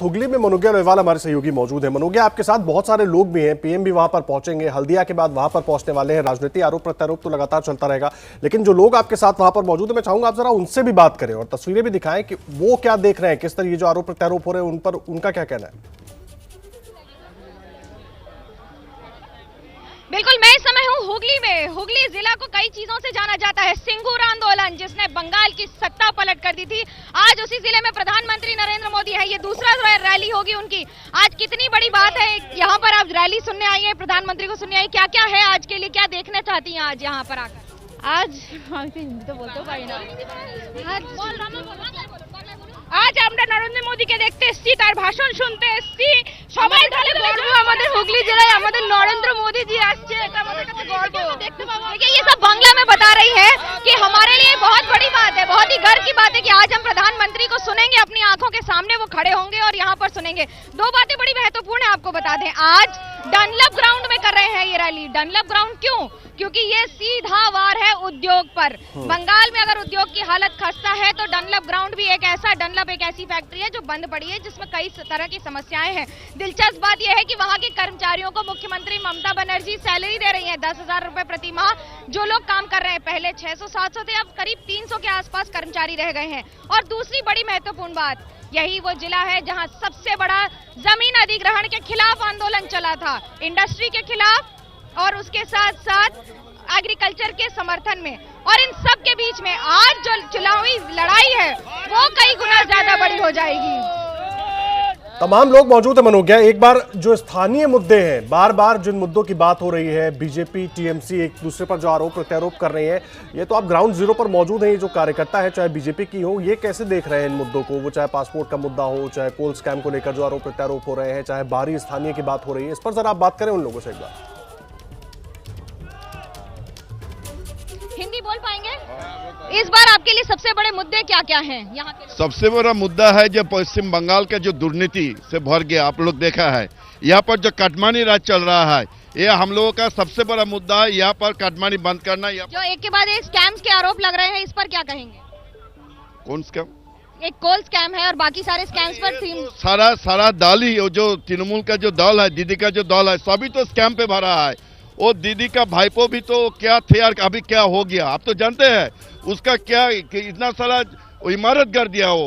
हुगली में मनोज्ञा लोहेवाल हमारे सहयोगी मौजूद है। मनोज्ञा, आपके साथ बहुत सारे लोग भी हैं, पीएम भी वहां पर पहुंचेंगे, हल्दिया के बाद वहां पर पहुंचने वाले हैं। राजनीति आरोप प्रत्यारोप तो लगातार चलता रहेगा, लेकिन जो लोग आपके साथ वहां पर मौजूद है, मैं चाहूंगा आप जरा उनसे भी बात करें और तस्वीरें भी दिखाएं कि वो क्या देख रहे हैं, किस तरह ये जो आरोप प्रत्यारोप हो रहे हैं उन पर उनका क्या कहना है। बिल्कुल, मैं इस समय हूँ हुगली में। हुगली जिला को कई चीजों से जाना जाता है। सिंगूर आंदोलन जिसने बंगाल की सत्ता पलट कर दी थी, आज उसी जिले में प्रधानमंत्री नरेंद्र मोदी है। ये दूसरा रैली होगी उनकी। आज कितनी बड़ी बात है, यहाँ पर आप रैली सुनने आई है, प्रधानमंत्री को सुनने आई, क्या क्या है आज के लिए, क्या देखना चाहती हैं आज यहाँ पर आकर? तो बोलते আজ আমরা নরেন্দ্র মোদীকে দেখতে এসেছি, তার ভাষণ শুনতে এসেছি। সবাই তাহলে গর্ব, আমাদের হুগলি জেলায় আমাদের নরেंद्र मोदी जी আসছে, এটা আমাদের কাছে গর্ব। देखिए, ये सब बांग्ला में बता रही है कि हमारे लिए बहुत बड़ी बात है, बहुत ही गर्व की बात है कि आज हम प्रधानमंत्री को सुनेंगे, अपनी आंखों के सामने वो खड़े होंगे और यहाँ पर सुनेंगे। दो बातें बड़ी महत्वपूर्ण है, आपको बता दें। आज डनलप ग्राउंड में कर रहे हैं ये रैली। डनलप ग्राउंड क्यों? क्योंकि ये सीधा वार है उद्योग पर। बंगाल में अगर उद्योग की हालत खस्ता है तो डनलप ग्राउंड भी एक ऐसा, डनलप एक ऐसी फैक्ट्री है जो बंद पड़ी है, जिसमें कई तरह की समस्याएं हैं। दिलचस्प बात यह है कि वहां के कर्मचारियों को मुख्यमंत्री ममता बनर्जी सैलरी दे रही है, 10,000 रुपए प्रति माह। जो लोग काम कर रहे हैं, पहले 600-700 थे, अब करीब 300 के आसपास कर्मचारी रह गए हैं। और दूसरी बड़ी महत्वपूर्ण बात, यही वो जिला है जहां सबसे बड़ा जमीन अधिग्रहण के खिलाफ आंदोलन चला था, इंडस्ट्री के खिलाफ और उसके साथ साथ एग्रीकल्चर के समर्थन में। और इन सब के बीच में आज जो चुनावी लड़ाई है वो कई गुना ज्यादा बड़ी हो जाएगी। तमाम लोग मौजूद है मनोज्ञा। एक बार जो स्थानीय मुद्दे हैं, बार बार जिन मुद्दों की बात हो रही है, बीजेपी टीएमसी एक दूसरे पर जो आरोप प्रत्यारोप कर रही है, ये तो आप ग्राउंड जीरो पर मौजूद हैं। ये जो कार्यकर्ता है, चाहे बीजेपी की हो, ये कैसे देख रहे हैं इन मुद्दों को? वो चाहे पासपोर्ट का मुद्दा हो, चाहे कोल स्कैम को लेकर जो आरोप प्रत्यारोप हो रहे हैं, चाहे बाहरी स्थानीय की बात हो रही है, इस पर जरा आप बात करें उन लोगों से एक बार। हिंदी बोल पाएंगे? इस बार आपके लिए सबसे बड़े मुद्दे क्या क्या हैं यहाँ के? सबसे बड़ा मुद्दा है जो पश्चिम बंगाल का जो दुर्नीति से भर गया, आप लोग देखा है। यहाँ पर जो काटमानी राज चल रहा है, ये हम लोगों का सबसे बड़ा मुद्दा है। यहाँ पर काटमानी बंद करना। जो एक के बाद एक स्कैम्स के आरोप लग रहे हैं, इस पर क्या कहेंगे? कौन स्कैम? एक कोल स्कैम है और बाकी सारे स्कैम्स पर सारा दल ही, जो तृणमूल का जो दल है, दीदी का जो दल है, सभी तो स्कैम पे भरा है। वो दीदी का भाईपो भी तो क्या थे यार, अभी क्या हो गया आप तो जानते हैं। उसका क्या इतना सारा इमारत कर दिया, वो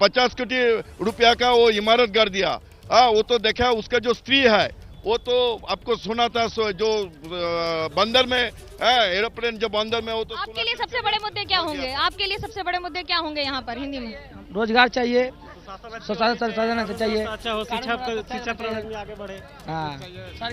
50 कोटी रुपया का वो इमारत कर दिया। वो तो देखा, उसका जो स्त्री है वो तो आपको सुना था, जो बंदर में एरोप्लेन जो बंदर में, वो तो आपके लिए सबसे बड़े मुद्दे क्या होंगे? आपके लिए सबसे बड़े मुद्दे क्या होंगे यहाँ पर? हिंदी में रोजगार चाहिए, साधन चाहिए, अच्छा हो, शिक्षा प्रणाली में आगे बढ़े।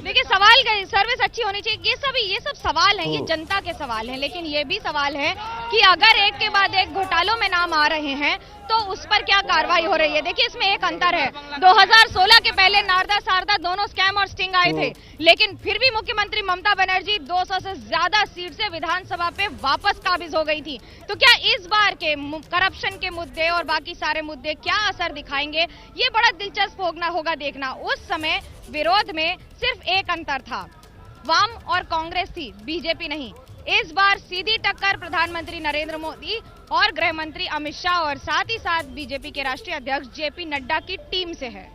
देखिए, सवाल सर्विस अच्छी होनी चाहिए, ये सब सवाल हैं, ये जनता के सवाल हैं। लेकिन ये भी सवाल है कि अगर एक के बाद एक घोटालों में नाम आ रहे हैं तो उस पर क्या कार्रवाई हो रही है? देखिए, इसमें एक अंतर है। 2016 के पहले नारदा सारदा दोनों स्कैम और स्टिंग आए थे, लेकिन फिर भी मुख्यमंत्री ममता बनर्जी 200 से ज्यादा सीट से विधानसभा पे वापस काबिज हो गई थी। तो क्या इस बार के करप्शन के मुद्दे और बाकी सारे मुद्दे क्या असर दिखाएंगे? ये बड़ा दिलचस्प होगा देखना। उस समय विरोध में सिर्फ एक अंतर था, वाम और कांग्रेस थी, बीजेपी नहीं। इस बार सीधी टक्कर प्रधानमंत्री नरेंद्र मोदी और गृह मंत्री अमित शाह और साथ ही साथ बीजेपी के राष्ट्रीय अध्यक्ष जेपी नड्डा की टीम से है।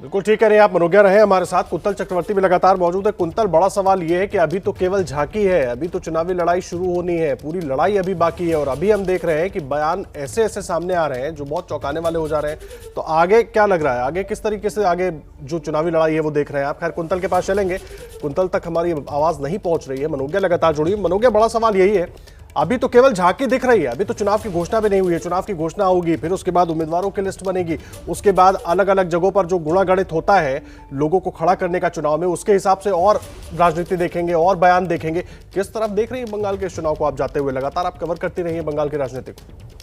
बिल्कुल ठीक है, आप मनोज्ञा रहे हमारे साथ। कुंतल चक्रवर्ती भी लगातार मौजूद है। कुंतल, बड़ा सवाल यह है कि अभी तो केवल झांकी है, अभी तो चुनावी लड़ाई शुरू होनी है, पूरी लड़ाई अभी बाकी है। और अभी हम देख रहे हैं कि बयान ऐसे ऐसे सामने आ रहे हैं जो बहुत चौंकाने वाले हो जा रहे हैं। तो आगे क्या लग रहा है, आगे किस तरीके से आगे जो चुनावी लड़ाई है वो देख रहे हैं आप? खैर, कुंतल के पास चलेंगे। कुंतल तक हमारी आवाज नहीं पहुंच रही है, मनोज्ञा लगातार जुड़ी। मनोज्ञा, बड़ा सवाल यही है, अभी तो केवल झांकी दिख रही है, अभी तो चुनाव की घोषणा भी नहीं हुई है। चुनाव की घोषणा होगी, फिर उसके बाद उम्मीदवारों की लिस्ट बनेगी, उसके बाद अलग अलग जगहों पर जो गुणागणित होता है लोगों को खड़ा करने का चुनाव में, उसके हिसाब से और राजनीति देखेंगे और बयान देखेंगे। किस तरफ देख रही है बंगाल के चुनाव को आप जाते हुए? लगातार आप कवर करती रही है बंगाल की राजनीति को।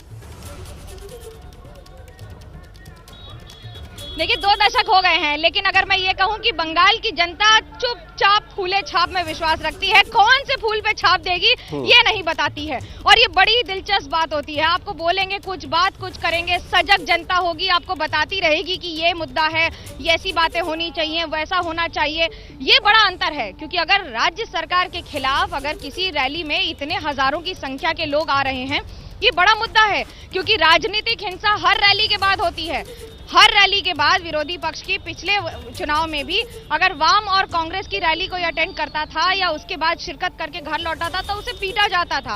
देखिए, 2 दशक हो गए हैं, लेकिन अगर मैं ये कहूं कि बंगाल की जनता चुपचाप फूले छाप में विश्वास रखती है, कौन से फूल पे छाप देगी ये नहीं बताती है। और ये बड़ी दिलचस्प बात होती है। आपको बोलेंगे कुछ बात, कुछ करेंगे। सजग जनता होगी, आपको बताती रहेगी कि ये मुद्दा है, ये ऐसी बातें होनी चाहिए, वैसा होना चाहिए। ये बड़ा अंतर है, क्योंकि अगर राज्य सरकार के खिलाफ अगर किसी रैली में इतने हजारों की संख्या के लोग आ रहे हैं, ये बड़ा मुद्दा है। क्योंकि राजनीतिक हिंसा हर रैली के बाद होती है। हर रैली के बाद विरोधी पक्ष की पिछले चुनाव में भी अगर वाम और कांग्रेस की रैली कोई अटेंड करता था या उसके बाद शिरकत करके घर लौटा था तो उसे पीटा जाता था।